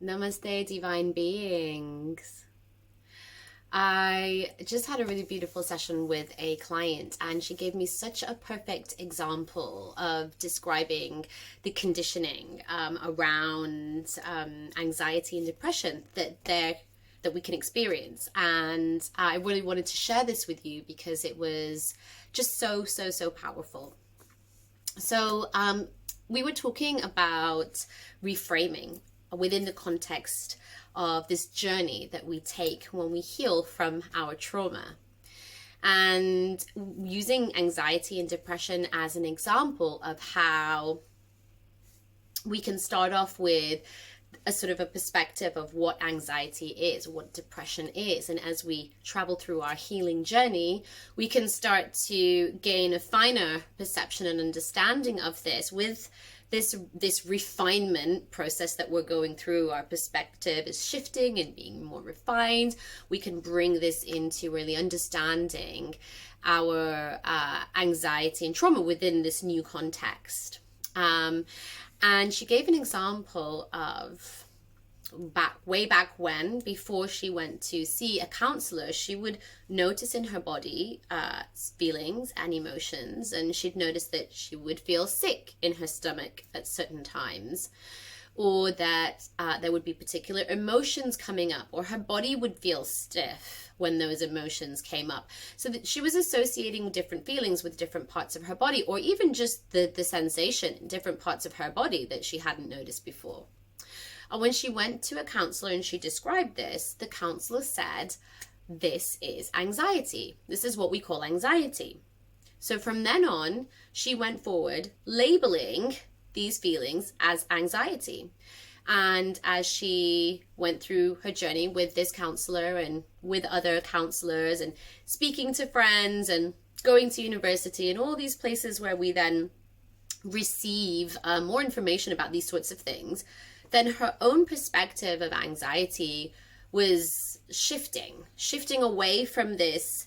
Namaste, divine beings. I just had a really beautiful session with a client, and she gave me such a perfect example of describing the conditioning around anxiety and depression that we can experience. And I really wanted to share this with you because it was just so powerful. So we were talking about reframing within the context of this journey that we take when we heal from our trauma. And using anxiety and depression as an example of how we can start off with a sort of a perspective of what anxiety is, what depression is. And as we travel through our healing journey, we can start to gain a finer perception and understanding of this with this refinement process that we're going through. Our perspective is shifting and being more refined. We can bring this into really understanding our anxiety and trauma within this new context. And she gave an example of way back when, before she went to see a counselor, she would notice in her body feelings and emotions, and she'd notice that she would feel sick in her stomach at certain times, or that there would be particular emotions coming up, or her body would feel stiff when those emotions came up. So that she was associating different feelings with different parts of her body, or even just the sensation in different parts of her body that she hadn't noticed before. And when she went to a counselor and she described this, the counselor said, this is anxiety. This is what we call anxiety. So from then on, she went forward labeling these feelings as anxiety. And as she went through her journey with this counselor and with other counselors and speaking to friends and going to university and all these places where we then receive more information about these sorts of things, then her own perspective of anxiety was shifting away from this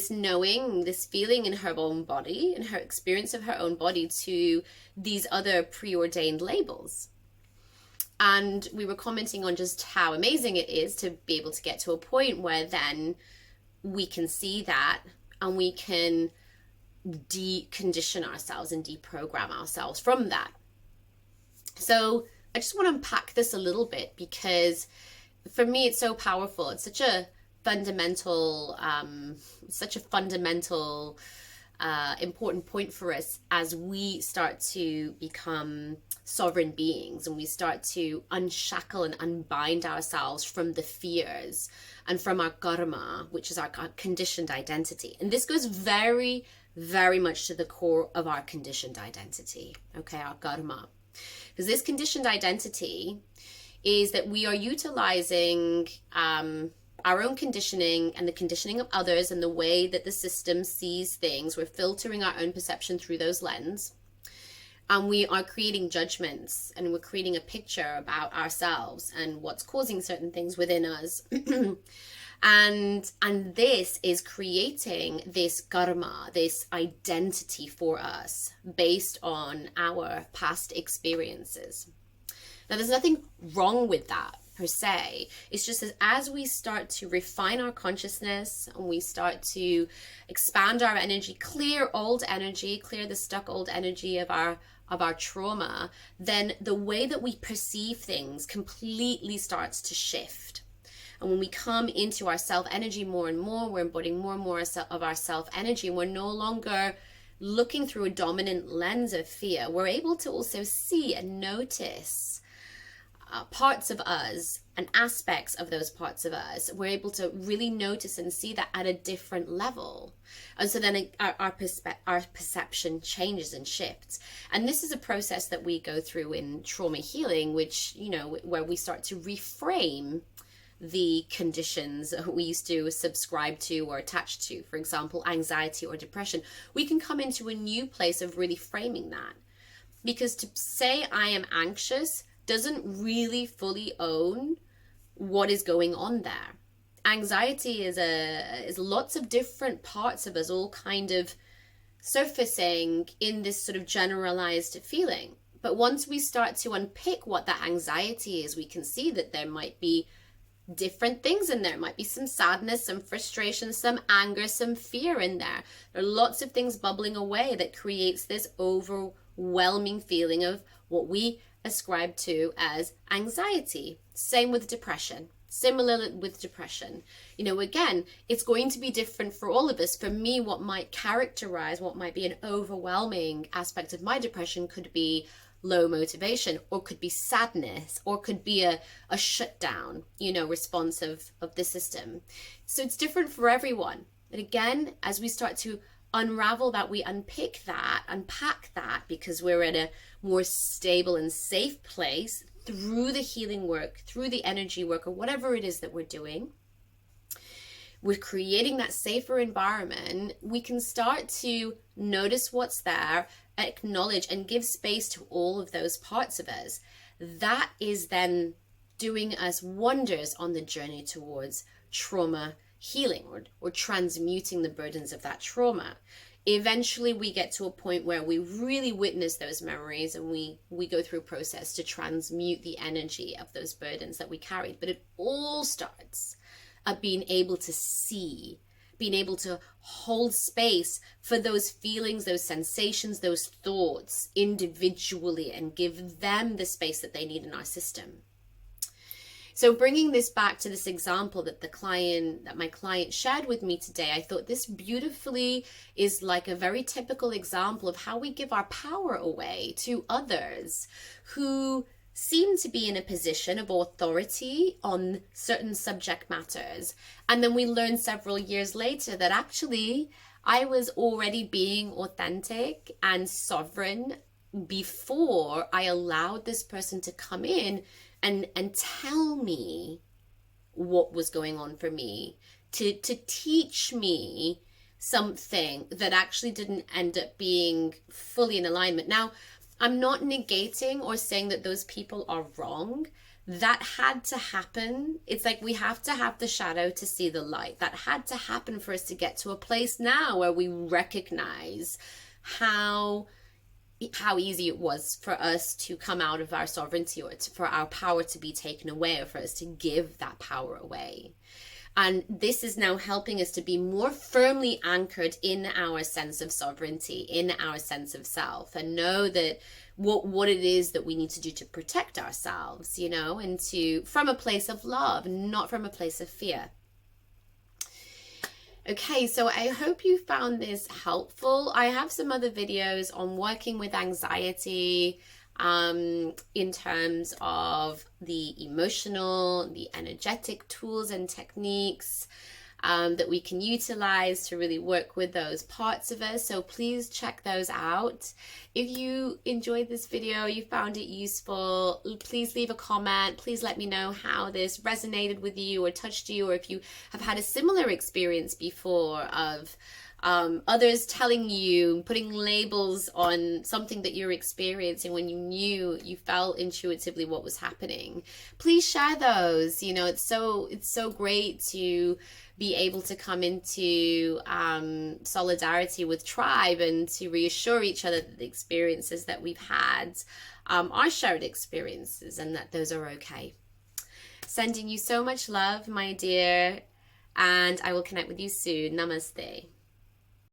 knowing, this feeling in her own body and her experience of her own body to these other preordained labels. And we were commenting on just how amazing it is to be able to get to a point where then we can see that and we can decondition ourselves and deprogram ourselves from that. So I just want to unpack this a little bit because for me it's so powerful. It's such a fundamental important point for us as we start to become sovereign beings and we start to unshackle and unbind ourselves from the fears and from our karma, which is our conditioned identity. And this goes very, very much to the core of our conditioned identity, okay, our karma. Because this conditioned identity is that we are utilizing our own conditioning and the conditioning of others and the way that the system sees things. We're filtering our own perception through those lenses. And we are creating judgments and we're creating a picture about ourselves and what's causing certain things within us. And this is creating this karma, this identity for us based on our past experiences. Now, there's nothing wrong with that per se. It's just that as we start to refine our consciousness and we start to expand our energy, clear the stuck old energy of our trauma, then the way that we perceive things completely starts to shift. And when we come into our self-energy more and more, we're embodying more and more of our self-energy, and we're no longer looking through a dominant lens of fear. We're able to also see and notice parts of us and aspects of those parts of us. We're able to really notice and see that at a different level. And so then our perception changes and shifts. And this is a process that we go through in trauma healing, which, where we start to reframe the conditions we used to subscribe to or attach to, for example, anxiety or depression. We can come into a new place of really framing that. Because to say I am anxious doesn't really fully own what is going on there. Anxiety is lots of different parts of us all kind of surfacing in this sort of generalized feeling. But once we start to unpick what that anxiety is, we can see that there might be different things in there. It might be some sadness, some frustration, some anger, some fear in there. There are lots of things bubbling away that creates this overwhelming feeling of what we ascribe to as anxiety. Same with depression. Similar with depression. Again, it's going to be different for all of us. For me, what might characterize, what might be an overwhelming aspect of my depression could be low motivation, or could be sadness, or could be a shutdown, response of the system. So it's different for everyone. And again, as we start to unravel that, we unpack that, because we're in a more stable and safe place through the healing work, through the energy work, or whatever it is that we're doing. We're creating that safer environment. We can start to notice what's there, acknowledge and give space to all of those parts of us. That is then doing us wonders on the journey towards trauma healing, or transmuting the burdens of that trauma. Eventually we get to a point where we really witness those memories, and we go through a process to transmute the energy of those burdens that we carried. But it all starts at being able to see, being able to hold space for those feelings, those sensations, those thoughts individually, and give them the space that they need in our system. So bringing this back to this example that my client shared with me today, I thought this beautifully is like a very typical example of how we give our power away to others who seem to be in a position of authority on certain subject matters. And then we learn several years later that actually I was already being authentic and sovereign before I allowed this person to come in and tell me what was going on for me, to teach me something that actually didn't end up being fully in alignment. Now, I'm not negating or saying that those people are wrong. That had to happen. It's like we have to have the shadow to see the light. That had to happen for us to get to a place now where we recognize how easy it was for us to come out of our sovereignty, or for our power to be taken away, or for us to give that power away. And this is now helping us to be more firmly anchored in our sense of sovereignty, in our sense of self, and know that what it is that we need to do to protect ourselves, and from a place of love, not from a place of fear. Okay, so I hope you found this helpful. I have some other videos on working with anxiety in terms of the emotional, the energetic tools and techniques that we can utilize to really work with those parts of us. So please check those out. If you enjoyed this video, you found it useful, please leave a comment. Please let me know how this resonated with you or touched you, or if you have had a similar experience before of others telling you, putting labels on something that you're experiencing when you felt intuitively what was happening. Please share those. It's so great to be able to come into solidarity with tribe, and to reassure each other that the experiences that we've had are shared experiences, and that those are okay. Sending you so much love, my dear, and I will connect with you soon. Namaste.